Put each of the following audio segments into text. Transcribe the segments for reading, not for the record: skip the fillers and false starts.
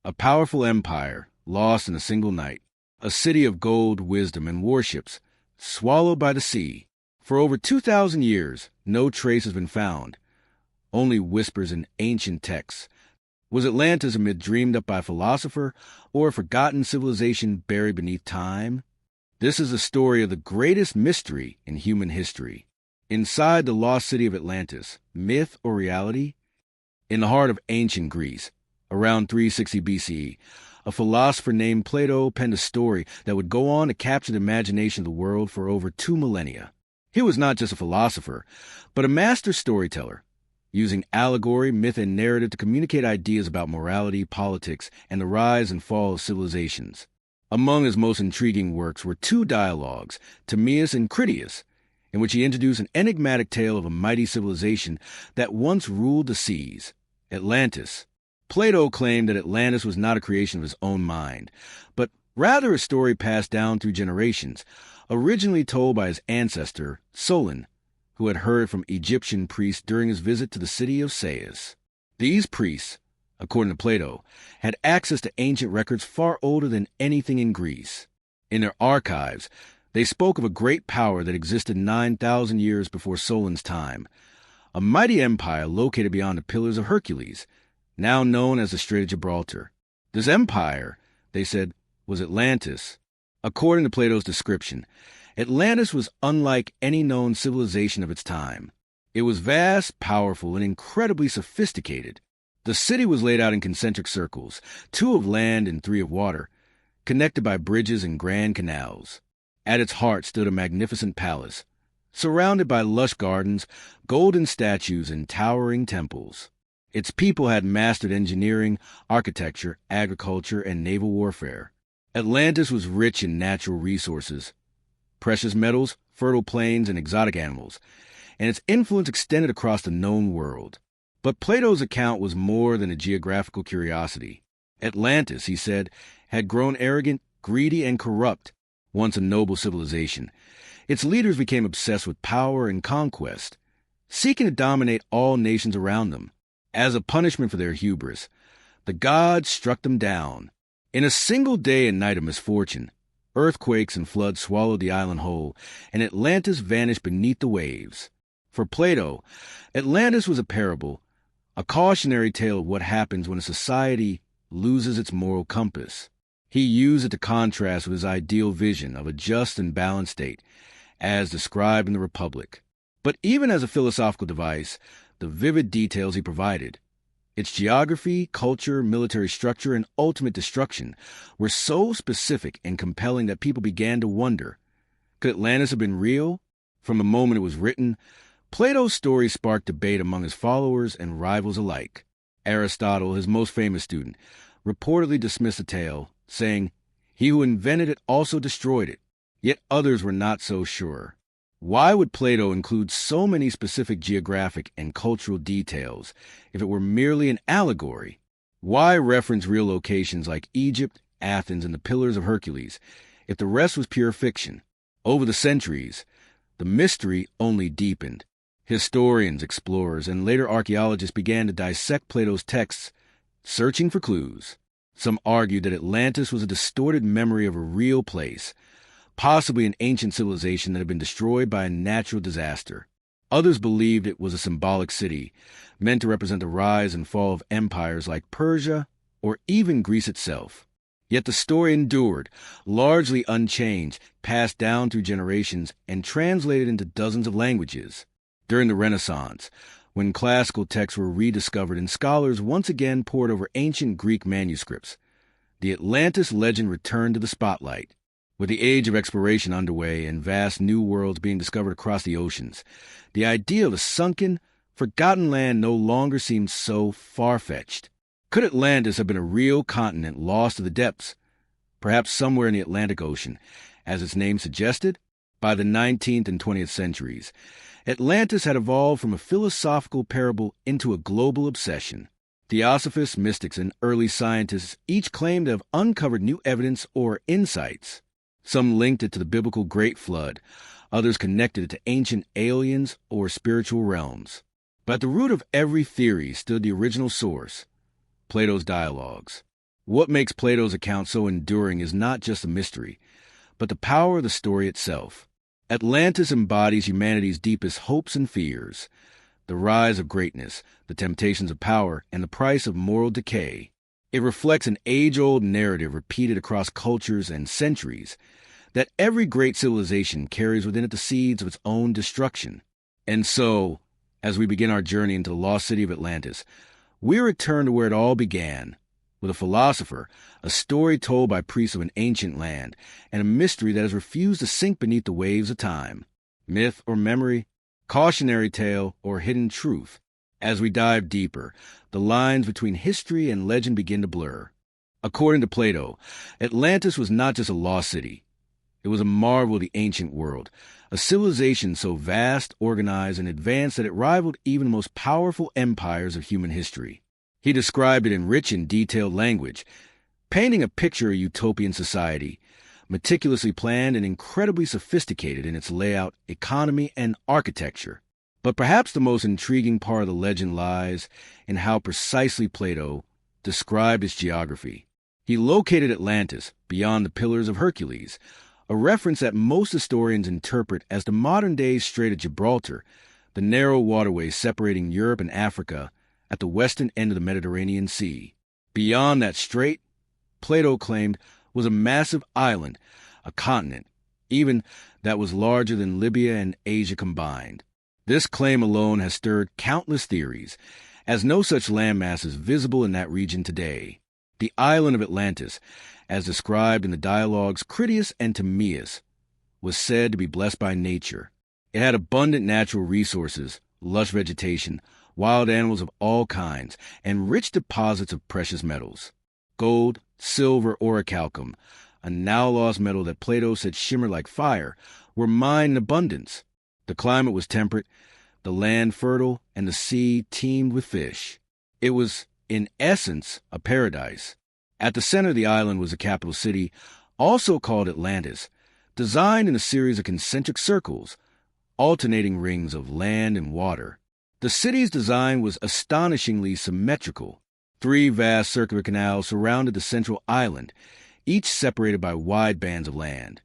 a powerful empire lost in a single night, a city of gold, wisdom, and warships, swallowed by the sea. For over 2,000 years, no trace has been found, only whispers in ancient texts. Was Atlantis a myth dreamed up by a philosopher, or a forgotten civilization buried beneath time? This is the story of the greatest mystery in human history. Inside the lost city of Atlantis, myth or reality? In the heart of ancient Greece, around 360 BCE, a philosopher named Plato penned a story that would go on to capture the imagination of the world for over 2 millennia. He was not just a philosopher, but a master storyteller, using allegory, myth, and narrative to communicate ideas about morality, politics, and the rise and fall of civilizations. Among his most intriguing works were 2 dialogues, Timaeus and Critias, in which he introduced an enigmatic tale of a mighty civilization that once ruled the seas, Atlantis. Plato claimed that Atlantis was not a creation of his own mind, but rather a story passed down through generations, originally told by his ancestor, Solon, who had heard from Egyptian priests during his visit to the city of Sais. These priests, according to Plato, had access to ancient records far older than anything in Greece. In their archives, they spoke of a great power that existed 9,000 years before Solon's time, a mighty empire located beyond the Pillars of Hercules, now known as the Strait of Gibraltar. This empire, they said, was Atlantis. According to Plato's description, Atlantis was unlike any known civilization of its time. It was vast, powerful, and incredibly sophisticated. The city was laid out in concentric circles, 2 of land and 3 of water, connected by bridges and grand canals. At its heart stood a magnificent palace, surrounded by lush gardens, golden statues, and towering temples. Its people had mastered engineering, architecture, agriculture, and naval warfare. Atlantis was rich in natural resources, precious metals, fertile plains, and exotic animals, and its influence extended across the known world. But Plato's account was more than a geographical curiosity. Atlantis, he said, had grown arrogant, greedy, and corrupt, once a noble civilization. Its leaders became obsessed with power and conquest, seeking to dominate all nations around them. As a punishment for their hubris, the gods struck them down. In a single day and night of misfortune, earthquakes and floods swallowed the island whole, and Atlantis vanished beneath the waves. For Plato, Atlantis was a parable, a cautionary tale of what happens when a society loses its moral compass. He used it to contrast with his ideal vision of a just and balanced state, as described in the Republic. But even as a philosophical device, the vivid details he provided, its geography, culture, military structure, and ultimate destruction, were so specific and compelling that people began to wonder, could Atlantis have been real? From the moment it was written, Plato's story sparked debate among his followers and rivals alike. Aristotle, his most famous student, reportedly dismissed the tale, saying, "He who invented it also destroyed it." Yet others were not so sure. Why would Plato include so many specific geographic and cultural details if it were merely an allegory? Why reference real locations like Egypt, Athens, and the Pillars of Hercules if the rest was pure fiction? Over the centuries, the mystery only deepened. Historians, explorers, and later archaeologists began to dissect Plato's texts, searching for clues. Some argued that Atlantis was a distorted memory of a real place, possibly an ancient civilization that had been destroyed by a natural disaster. Others believed it was a symbolic city, meant to represent the rise and fall of empires like Persia or even Greece itself. Yet the story endured, largely unchanged, passed down through generations, and translated into dozens of languages. During the Renaissance, when classical texts were rediscovered and scholars once again pored over ancient Greek manuscripts, the Atlantis legend returned to the spotlight. With the age of exploration underway and vast new worlds being discovered across the oceans, the idea of a sunken, forgotten land no longer seemed so far-fetched. Could Atlantis have been a real continent lost to the depths, perhaps somewhere in the Atlantic Ocean, as its name suggested? By the 19th and 20th centuries, Atlantis had evolved from a philosophical parable into a global obsession. Theosophists, mystics, and early scientists each claimed to have uncovered new evidence or insights. Some linked it to the biblical Great Flood, others connected it to ancient aliens or spiritual realms. But at the root of every theory stood the original source, Plato's dialogues. What makes Plato's account so enduring is not just a mystery, but the power of the story itself. Atlantis embodies humanity's deepest hopes and fears, the rise of greatness, the temptations of power, and the price of moral decay. It reflects an age-old narrative repeated across cultures and centuries, that every great civilization carries within it the seeds of its own destruction. And so, as we begin our journey into the lost city of Atlantis, we return to where it all began, with a philosopher, a story told by priests of an ancient land, and a mystery that has refused to sink beneath the waves of time. Myth or memory, cautionary tale or hidden truth. As we dive deeper, the lines between history and legend begin to blur. According to Plato, Atlantis was not just a lost city. It was a marvel of the ancient world, a civilization so vast, organized, and advanced that it rivaled even the most powerful empires of human history. He described it in rich and detailed language, painting a picture of a utopian society, meticulously planned and incredibly sophisticated in its layout, economy, and architecture. But perhaps the most intriguing part of the legend lies in how precisely Plato described its geography. He located Atlantis beyond the Pillars of Hercules, a reference that most historians interpret as the modern-day Strait of Gibraltar, the narrow waterway separating Europe and Africa at the western end of the Mediterranean Sea. Beyond that strait, Plato claimed, was a massive island, a continent, even that was larger than Libya and Asia combined. This claim alone has stirred countless theories, as no such landmass is visible in that region today. The island of Atlantis, as described in the dialogues Critias and Timaeus, was said to be blessed by nature. It had abundant natural resources, lush vegetation, wild animals of all kinds, and rich deposits of precious metals. Gold, silver, orichalcum, a now-lost metal that Plato said shimmered like fire, were mined in abundance. The climate was temperate, the land fertile, and the sea teemed with fish. It was, in essence, a paradise. At the center of the island was the capital city, also called Atlantis, designed in a series of concentric circles, alternating rings of land and water. The city's design was astonishingly symmetrical. 3 vast circular canals surrounded the central island, each separated by wide bands of land,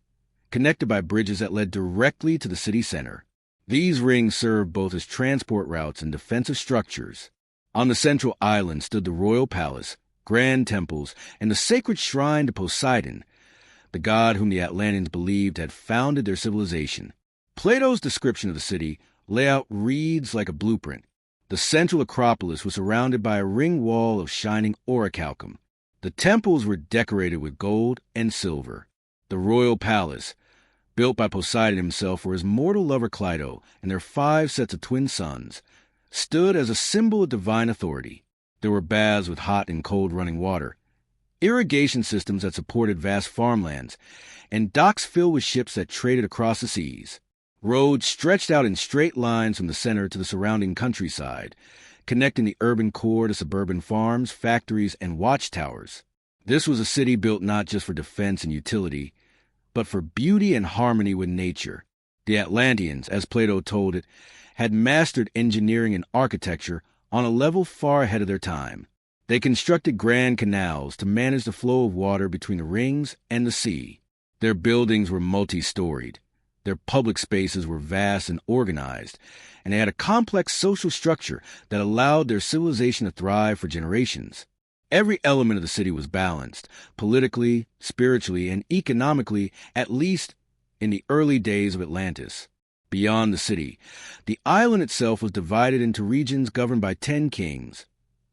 connected by bridges that led directly to the city center. These rings served both as transport routes and defensive structures. On the central island stood the royal palace, grand temples, and the sacred shrine to Poseidon, the god whom the Atlanteans believed had founded their civilization. Plato's description of the city layout reads like a blueprint. The central Acropolis was surrounded by a ring wall of shining orichalcum. The temples were decorated with gold and silver. The royal palace, built by Poseidon himself for his mortal lover Cleito and their 5 sets of twin sons, stood as a symbol of divine authority. There were baths with hot and cold running water, irrigation systems that supported vast farmlands, and docks filled with ships that traded across the seas. Roads stretched out in straight lines from the center to the surrounding countryside, connecting the urban core to suburban farms, factories, and watchtowers. This was a city built not just for defense and utility, but for beauty and harmony with nature. The Atlanteans, as Plato told it, had mastered engineering and architecture on a level far ahead of their time. They constructed grand canals to manage the flow of water between the rings and the sea. Their buildings were multi-storied. Their public spaces were vast and organized, and they had a complex social structure that allowed their civilization to thrive for generations. Every element of the city was balanced, politically, spiritually, and economically, at least in the early days of Atlantis. Beyond the city, the island itself was divided into regions governed by 10 kings,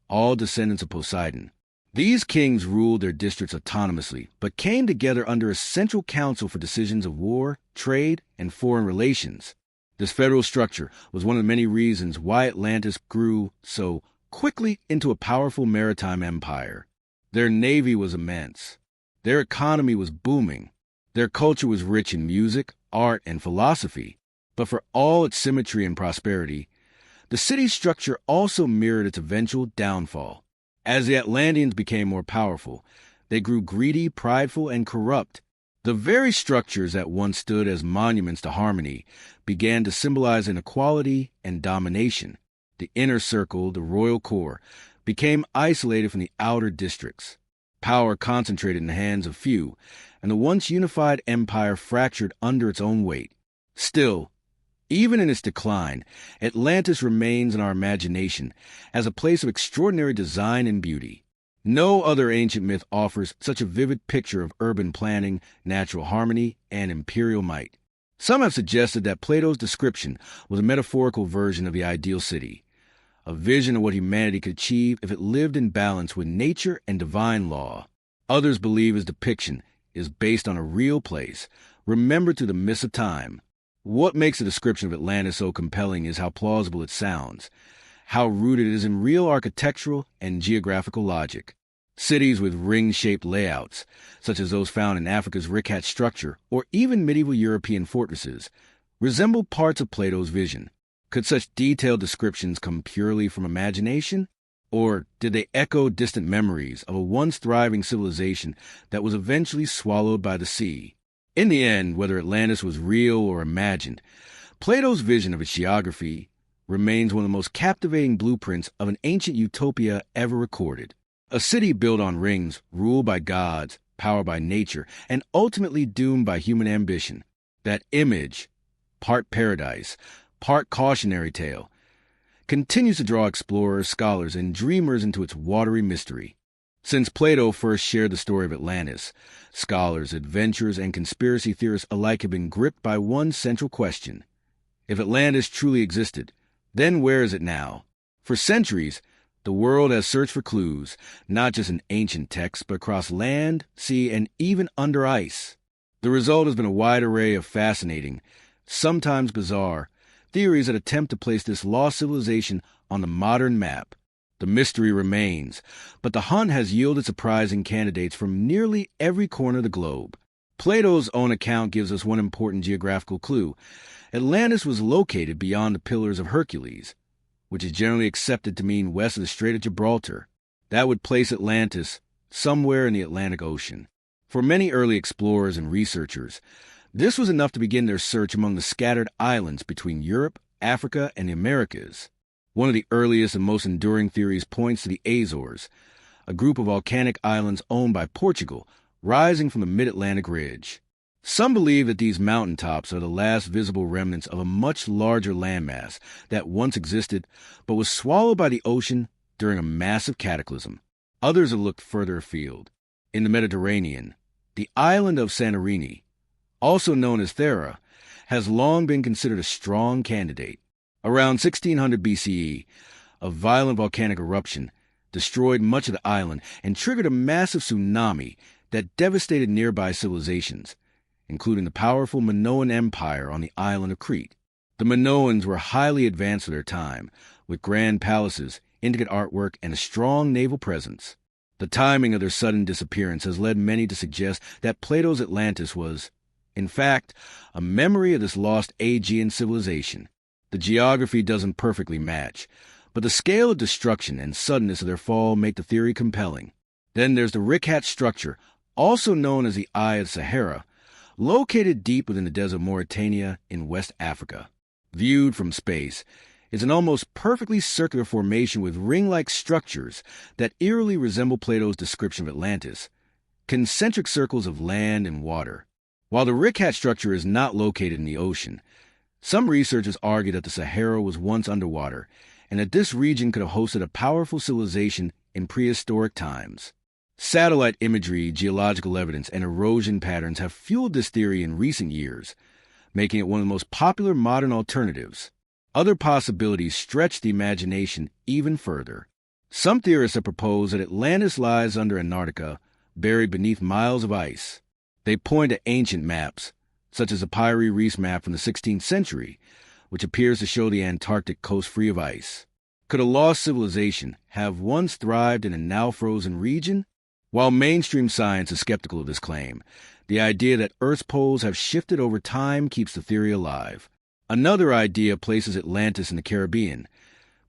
all descendants of Poseidon. These kings ruled their districts autonomously, but came together under a central council for decisions of war, trade, and foreign relations. This federal structure was one of the many reasons why Atlantis grew so quickly into a powerful maritime empire. Their navy was immense. Their economy was booming. Their culture was rich in music, art, and philosophy. But for all its symmetry and prosperity, the city's structure also mirrored its eventual downfall. As the Atlanteans became more powerful, they grew greedy, prideful, and corrupt. The very structures that once stood as monuments to harmony began to symbolize inequality and domination. The inner circle, the royal core, became isolated from the outer districts. power concentrated in the hands of few, and the once unified empire fractured under its own weight. Still, even in its decline, Atlantis remains in our imagination as a place of extraordinary design and beauty. No other ancient myth offers such a vivid picture of urban planning, natural harmony, and imperial might. Some have suggested that Plato's description was a metaphorical version of the ideal city, a vision of what humanity could achieve if it lived in balance with nature and divine law. Others believe his depiction is based on a real place, remembered through the mists of time. What makes the description of Atlantis so compelling is how plausible it sounds, how rooted it is in real architectural and geographical logic. Cities with ring-shaped layouts, such as those found in Africa's Rickhat structure or even medieval European fortresses, resemble parts of Plato's vision. Could such detailed descriptions come purely from imagination? Or did they echo distant memories of a once thriving civilization that was eventually swallowed by the sea? In the end, whether Atlantis was real or imagined, Plato's vision of its geography remains one of the most captivating blueprints of an ancient utopia ever recorded. A city built on rings, ruled by gods, powered by nature, and ultimately doomed by human ambition. That image, part paradise, part cautionary tale, continues to draw explorers, scholars, and dreamers into its watery mystery. Since Plato first shared the story of Atlantis, scholars, adventurers, and conspiracy theorists alike have been gripped by one central question. If Atlantis truly existed, then where is it now? For centuries, the world has searched for clues, not just in ancient texts, but across land, sea, and even under ice. The result has been a wide array of fascinating, sometimes bizarre, theories that attempt to place this lost civilization on the modern map. The mystery remains, but the hunt has yielded surprising candidates from nearly every corner of the globe. Plato's own account gives us one important geographical clue. Atlantis was located beyond the Pillars of Hercules, which is generally accepted to mean west of the Strait of Gibraltar. That would place Atlantis somewhere in the Atlantic Ocean. For many early explorers and researchers, this was enough to begin their search among the scattered islands between Europe, Africa, and the Americas. One of the earliest and most enduring theories points to the Azores, a group of volcanic islands owned by Portugal, rising from the mid-Atlantic ridge. Some believe that these mountaintops are the last visible remnants of a much larger landmass that once existed but was swallowed by the ocean during a massive cataclysm. Others have looked further afield. In the Mediterranean, the island of Santorini, also known as Thera, has long been considered a strong candidate. Around 1600 BCE, a violent volcanic eruption destroyed much of the island and triggered a massive tsunami that devastated nearby civilizations, including the powerful Minoan Empire on the island of Crete. The Minoans were highly advanced for their time, with grand palaces, intricate artwork, and a strong naval presence. The timing of their sudden disappearance has led many to suggest that Plato's Atlantis was, in fact, a memory of this lost Aegean civilization. The geography doesn't perfectly match, but the scale of destruction and suddenness of their fall make the theory compelling. Then there's the Rickhat structure, also known as the Eye of the Sahara, located deep within the desert of Mauritania in West Africa. Viewed from space, it's an almost perfectly circular formation with ring-like structures that eerily resemble Plato's description of Atlantis, concentric circles of land and water. While the Rickhat structure is not located in the ocean, some researchers argue that the Sahara was once underwater and that this region could have hosted a powerful civilization in prehistoric times. Satellite imagery, geological evidence, and erosion patterns have fueled this theory in recent years, making it one of the most popular modern alternatives. Other possibilities stretch the imagination even further. Some theorists have proposed that Atlantis lies under Antarctica, buried beneath miles of ice. They point to ancient maps, such as the Piri Reis map from the 16th century, which appears to show the Antarctic coast free of ice. Could a lost civilization have once thrived in a now frozen region? While mainstream science is skeptical of this claim, the idea that Earth's poles have shifted over time keeps the theory alive. Another idea places Atlantis in the Caribbean,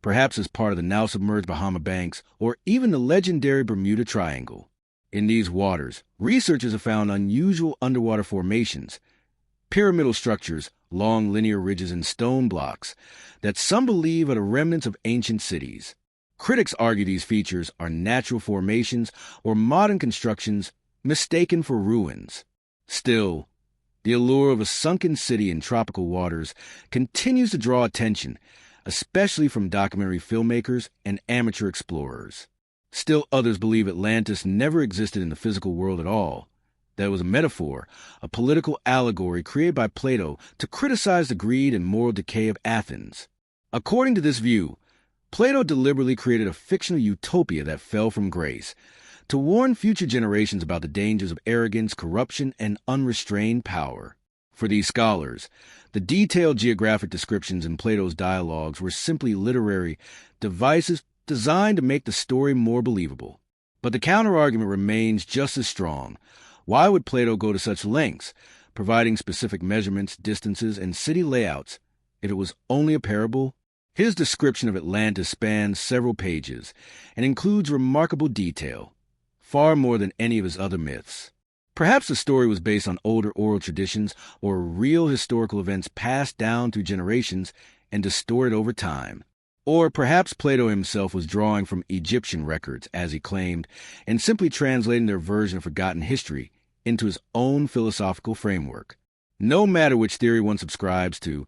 perhaps as part of the now submerged Bahama Banks or even the legendary Bermuda Triangle. In these waters, researchers have found unusual underwater formations, pyramidal structures, long linear ridges and stone blocks that some believe are the remnants of ancient cities. Critics argue these features are natural formations or modern constructions mistaken for ruins. Still, the allure of a sunken city in tropical waters continues to draw attention, especially from documentary filmmakers and amateur explorers. Still others believe Atlantis never existed in the physical world at all, that it was a metaphor, a political allegory created by Plato to criticize the greed and moral decay of Athens. According to this view, Plato deliberately created a fictional utopia that fell from grace, to warn future generations about the dangers of arrogance, corruption, and unrestrained power. For these scholars, the detailed geographic descriptions in Plato's dialogues were simply literary devices designed to make the story more believable. But the counterargument remains just as strong. Why would Plato go to such lengths, providing specific measurements, distances, and city layouts, if it was only a parable? His description of Atlantis spans several pages and includes remarkable detail, far more than any of his other myths. Perhaps the story was based on older oral traditions or real historical events passed down through generations and distorted over time. Or perhaps Plato himself was drawing from Egyptian records, as he claimed, and simply translating their version of forgotten history into his own philosophical framework. No matter which theory one subscribes to,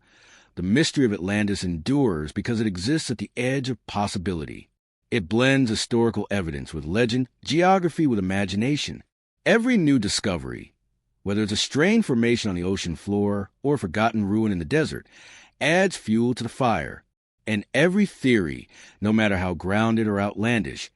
the mystery of Atlantis endures because it exists at the edge of possibility. It blends historical evidence with legend, geography with imagination. Every new discovery, whether it's a strange formation on the ocean floor or a forgotten ruin in the desert, adds fuel to the fire. And every theory, no matter how grounded or outlandish,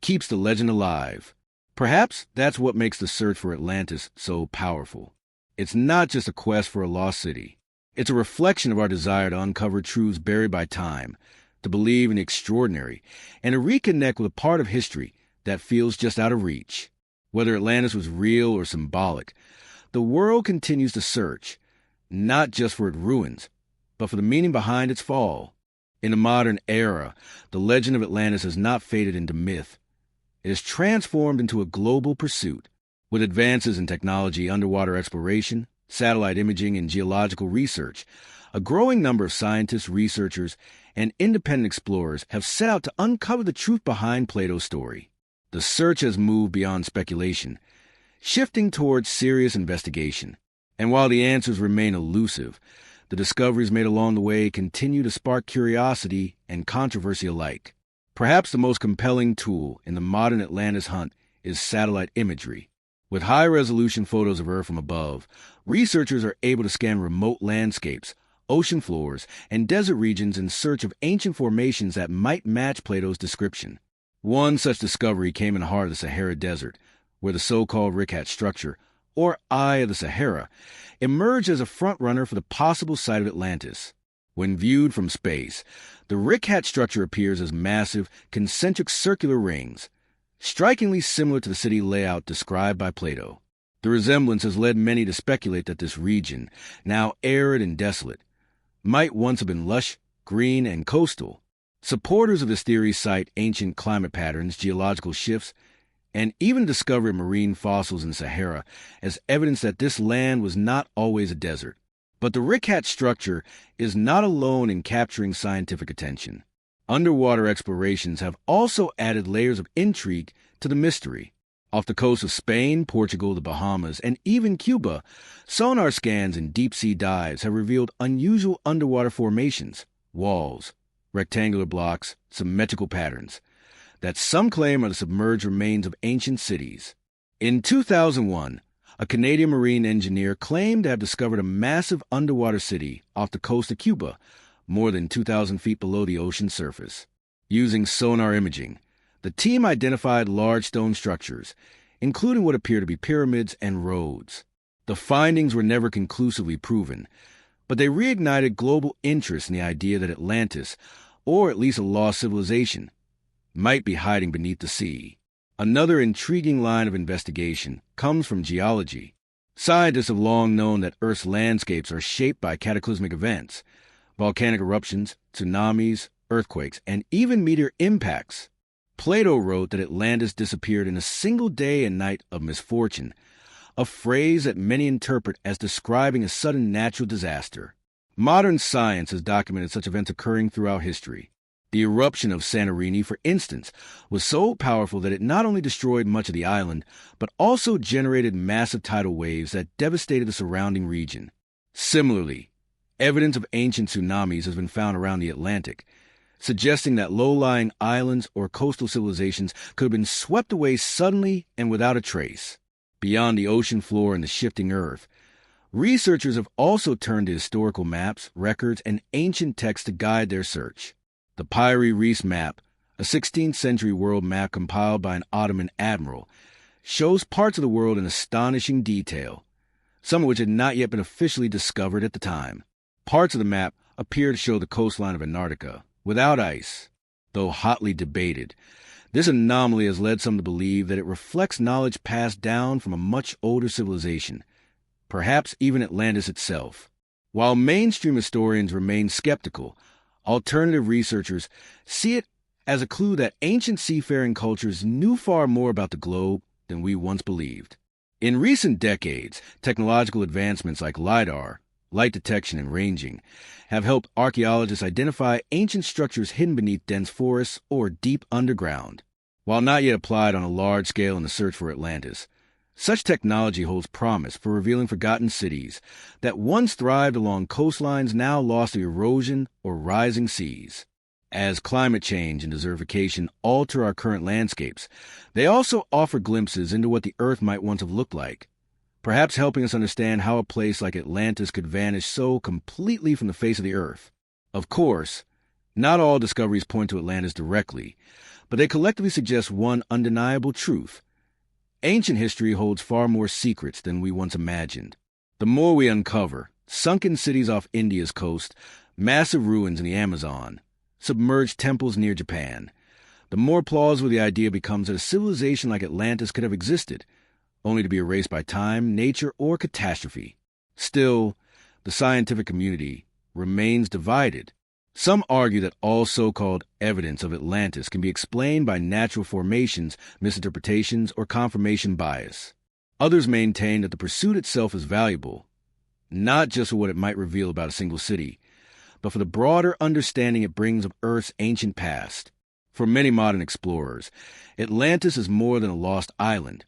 keeps the legend alive. Perhaps that's what makes the search for Atlantis so powerful. It's not just a quest for a lost city. It's a reflection of our desire to uncover truths buried by time, to believe in the extraordinary, and to reconnect with a part of history that feels just out of reach. Whether Atlantis was real or symbolic, the world continues to search, not just for its ruins, but for the meaning behind its fall. In the modern era, the legend of Atlantis has not faded into myth. It has transformed into a global pursuit. With advances in technology, underwater exploration, satellite imaging, and geological research, a growing number of scientists, researchers, and independent explorers have set out to uncover the truth behind Plato's story. The search has moved beyond speculation, shifting towards serious investigation. And while the answers remain elusive, the discoveries made along the way continue to spark curiosity and controversy alike. Perhaps the most compelling tool in the modern Atlantis hunt is satellite imagery. With high-resolution photos of Earth from above, researchers are able to scan remote landscapes, ocean floors, and desert regions in search of ancient formations that might match Plato's description. One such discovery came in the heart of the Sahara Desert, where the so-called Rickhat structure, or Eye of the Sahara, emerged as a front-runner for the possible site of Atlantis. When viewed from space, the Rickhat structure appears as massive, concentric circular rings, strikingly similar to the city layout described by Plato. The resemblance has led many to speculate that this region, now arid and desolate, might once have been lush, green, and coastal. Supporters of this theory cite ancient climate patterns, geological shifts, and even discovery of marine fossils in Sahara as evidence that this land was not always a desert. But the Rickhat structure is not alone in capturing scientific attention. Underwater explorations have also added layers of intrigue to the mystery. Off the coast of Spain, Portugal, the Bahamas, and even Cuba, sonar scans and deep-sea dives have revealed unusual underwater formations, walls, rectangular blocks, symmetrical patterns, that some claim are the submerged remains of ancient cities. In 2001, a Canadian marine engineer claimed to have discovered a massive underwater city off the coast of Cuba, more than 2,000 feet below the ocean surface. Using sonar imaging, the team identified large stone structures, including what appear to be pyramids and roads. The findings were never conclusively proven, but they reignited global interest in the idea that Atlantis, or at least a lost civilization, might be hiding beneath the sea. Another intriguing line of investigation comes from geology. Scientists have long known that Earth's landscapes are shaped by cataclysmic events, volcanic eruptions, tsunamis, earthquakes, and even meteor impacts. Plato wrote that Atlantis disappeared in a single day and night of misfortune, a phrase that many interpret as describing a sudden natural disaster. Modern science has documented such events occurring throughout history. The eruption of Santorini, for instance, was so powerful that it not only destroyed much of the island, but also generated massive tidal waves that devastated the surrounding region. Similarly, evidence of ancient tsunamis has been found around the Atlantic, suggesting that low-lying islands or coastal civilizations could have been swept away suddenly and without a trace. Beyond the ocean floor and the shifting earth, researchers have also turned to historical maps, records, and ancient texts to guide their search. The Pyre Reis map, a 16th-century world map compiled by an Ottoman admiral, shows parts of the world in astonishing detail, some of which had not yet been officially discovered at the time. Parts of the map appear to show the coastline of Antarctica, without ice. Though hotly debated, this anomaly has led some to believe that it reflects knowledge passed down from a much older civilization, perhaps even Atlantis itself. While mainstream historians remain skeptical, alternative researchers see it as a clue that ancient seafaring cultures knew far more about the globe than we once believed. In recent decades, technological advancements like LIDAR, light detection and ranging, have helped archaeologists identify ancient structures hidden beneath dense forests or deep underground. While not yet applied on a large scale in the search for Atlantis, such technology holds promise for revealing forgotten cities that once thrived along coastlines now lost to erosion or rising seas. As climate change and desertification alter our current landscapes, they also offer glimpses into what the Earth might once have looked like, perhaps helping us understand how a place like Atlantis could vanish so completely from the face of the Earth. Of course, not all discoveries point to Atlantis directly, but they collectively suggest one undeniable truth. Ancient history holds far more secrets than we once imagined. The more we uncover, sunken cities off India's coast, massive ruins in the Amazon, submerged temples near Japan, the more plausible the idea becomes that a civilization like Atlantis could have existed, only to be erased by time, nature, or catastrophe. Still, the scientific community remains divided. Some argue that all so-called evidence of Atlantis can be explained by natural formations, misinterpretations, or confirmation bias. Others maintain that the pursuit itself is valuable, not just for what it might reveal about a single city, but for the broader understanding it brings of Earth's ancient past. For many modern explorers, Atlantis is more than a lost island.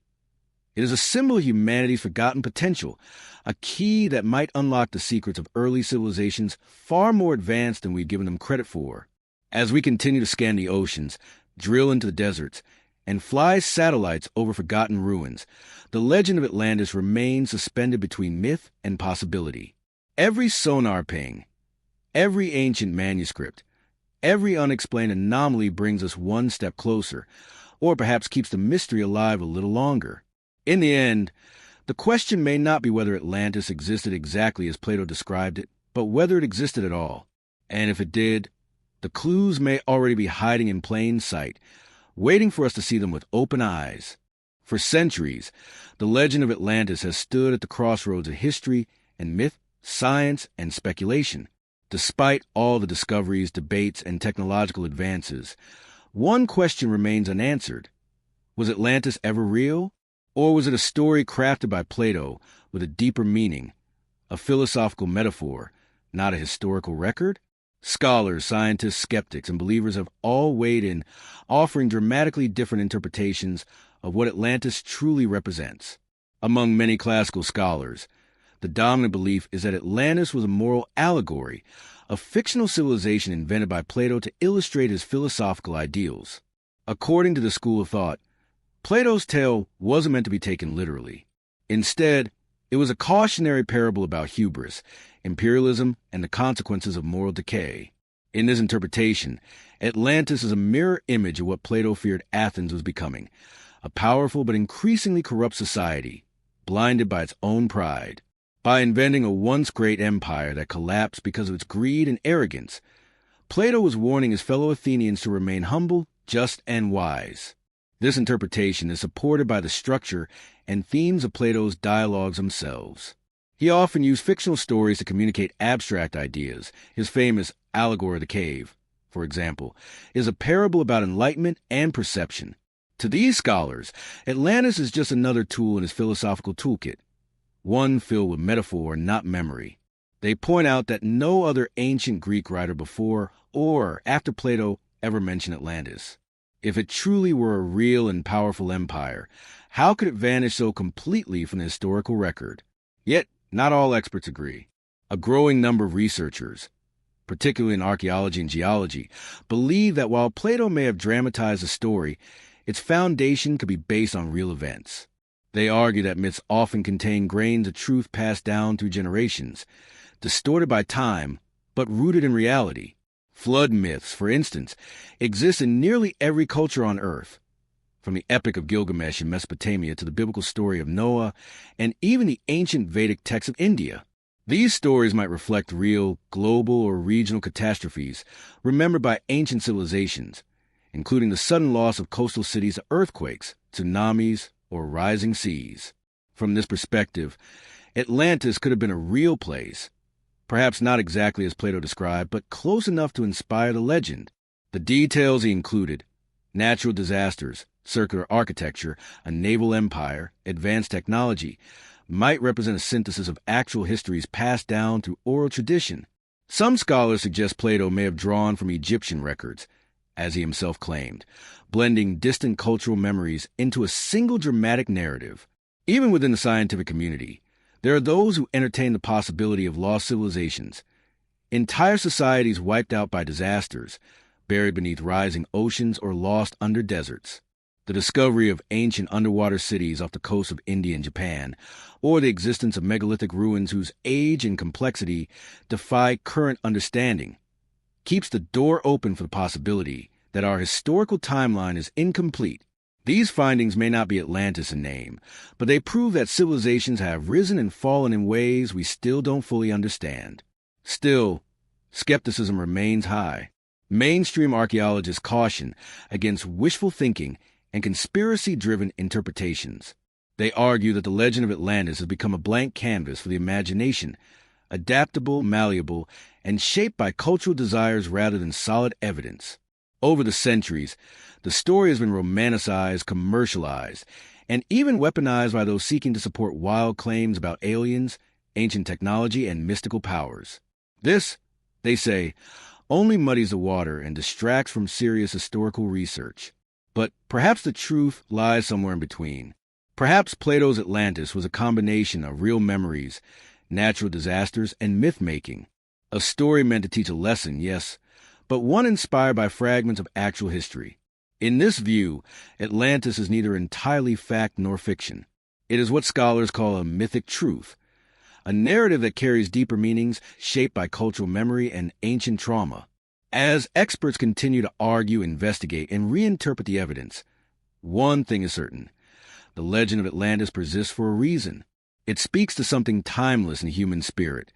It is a symbol of humanity's forgotten potential, a key that might unlock the secrets of early civilizations far more advanced than we've given them credit for. As we continue to scan the oceans, drill into the deserts, and fly satellites over forgotten ruins, the legend of Atlantis remains suspended between myth and possibility. Every sonar ping, every ancient manuscript, every unexplained anomaly brings us one step closer, or perhaps keeps the mystery alive a little longer. In the end, the question may not be whether Atlantis existed exactly as Plato described it, but whether it existed at all. And if it did, the clues may already be hiding in plain sight, waiting for us to see them with open eyes. For centuries, the legend of Atlantis has stood at the crossroads of history and myth, science, and speculation. Despite all the discoveries, debates, and technological advances, one question remains unanswered. Was Atlantis ever real? Or was it a story crafted by Plato with a deeper meaning, a philosophical metaphor, not a historical record? Scholars, scientists, skeptics, and believers have all weighed in, offering dramatically different interpretations of what Atlantis truly represents. Among many classical scholars, the dominant belief is that Atlantis was a moral allegory, a fictional civilization invented by Plato to illustrate his philosophical ideals. According to the school of thought, Plato's tale wasn't meant to be taken literally. Instead, it was a cautionary parable about hubris, imperialism, and the consequences of moral decay. In this interpretation, Atlantis is a mirror image of what Plato feared Athens was becoming, a powerful but increasingly corrupt society, blinded by its own pride. By inventing a once great empire that collapsed because of its greed and arrogance, Plato was warning his fellow Athenians to remain humble, just, and wise. This interpretation is supported by the structure and themes of Plato's dialogues themselves. He often used fictional stories to communicate abstract ideas. His famous Allegory of the Cave, for example, is a parable about enlightenment and perception. To these scholars, Atlantis is just another tool in his philosophical toolkit, one filled with metaphor, not memory. They point out that no other ancient Greek writer before or after Plato ever mention Atlantis. If it truly were a real and powerful empire, how could it vanish so completely from the historical record? Yet, not all experts agree. A growing number of researchers, particularly in archaeology and geology, believe that while Plato may have dramatized the story, its foundation could be based on real events. They argue that myths often contain grains of truth passed down through generations, distorted by time, but rooted in reality. Flood myths, for instance, exist in nearly every culture on Earth, from the Epic of Gilgamesh in Mesopotamia to the biblical story of Noah, and even the ancient Vedic texts of India. These stories might reflect real, global, or regional catastrophes remembered by ancient civilizations, including the sudden loss of coastal cities to earthquakes, tsunamis, or rising seas. From this perspective, Atlantis could have been a real place, perhaps not exactly as Plato described, but close enough to inspire the legend. The details he included: natural disasters, circular architecture, a naval empire, advanced technology, might represent a synthesis of actual histories passed down through oral tradition. Some scholars suggest Plato may have drawn from Egyptian records, as he himself claimed, blending distant cultural memories into a single dramatic narrative. Even within the scientific community, there are those who entertain the possibility of lost civilizations, entire societies wiped out by disasters, buried beneath rising oceans or lost under deserts. The discovery of ancient underwater cities off the coast of India and Japan, or the existence of megalithic ruins whose age and complexity defy current understanding, keeps the door open for the possibility that our historical timeline is incomplete. These findings may not be Atlantis in name, but they prove that civilizations have risen and fallen in ways we still don't fully understand. Still, skepticism remains high. Mainstream archaeologists caution against wishful thinking and conspiracy-driven interpretations. They argue that the legend of Atlantis has become a blank canvas for the imagination, adaptable, malleable, and shaped by cultural desires rather than solid evidence. Over the centuries, the story has been romanticized, commercialized, and even weaponized by those seeking to support wild claims about aliens, ancient technology, and mystical powers. This, they say, only muddies the water and distracts from serious historical research. But perhaps the truth lies somewhere in between. Perhaps Plato's Atlantis was a combination of real memories, natural disasters, and myth-making. A story meant to teach a lesson, yes, but one inspired by fragments of actual history. In this view, Atlantis is neither entirely fact nor fiction. It is what scholars call a mythic truth, a narrative that carries deeper meanings shaped by cultural memory and ancient trauma. As experts continue to argue, investigate, and reinterpret the evidence, one thing is certain: the legend of Atlantis persists for a reason. It speaks to something timeless in the human spirit,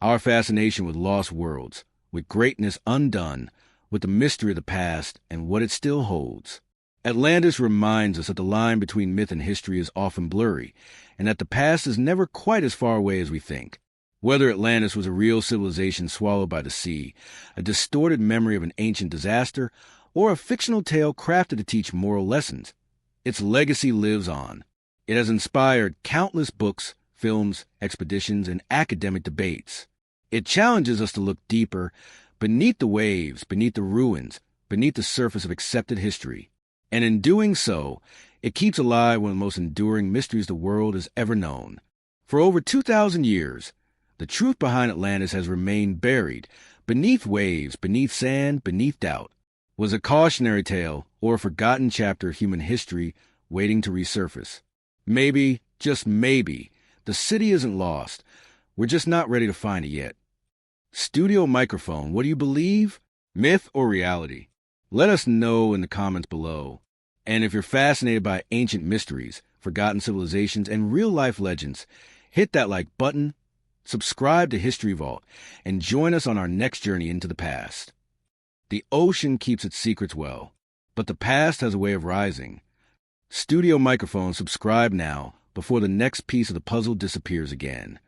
our fascination with lost worlds, with greatness undone, with the mystery of the past and what it still holds. Atlantis reminds us that the line between myth and history is often blurry, and that the past is never quite as far away as we think. Whether Atlantis was a real civilization swallowed by the sea, a distorted memory of an ancient disaster, or a fictional tale crafted to teach moral lessons, its legacy lives on. It has inspired countless books, films, expeditions, and academic debates. It challenges us to look deeper, beneath the waves, beneath the ruins, beneath the surface of accepted history. And in doing so, it keeps alive one of the most enduring mysteries the world has ever known. For over 2,000 years, the truth behind Atlantis has remained buried, beneath waves, beneath sand, beneath doubt. Was a cautionary tale or a forgotten chapter of human history waiting to resurface. Maybe, just maybe, the city isn't lost. We're just not ready to find it yet. Studio Microphone, what do you believe? Myth or reality? Let us know in the comments below. And if you're fascinated by ancient mysteries, forgotten civilizations, and real-life legends, hit that like button, subscribe to History Vault, and join us on our next journey into the past. The ocean keeps its secrets well, but the past has a way of rising. Studio Microphone, subscribe now before the next piece of the puzzle disappears again.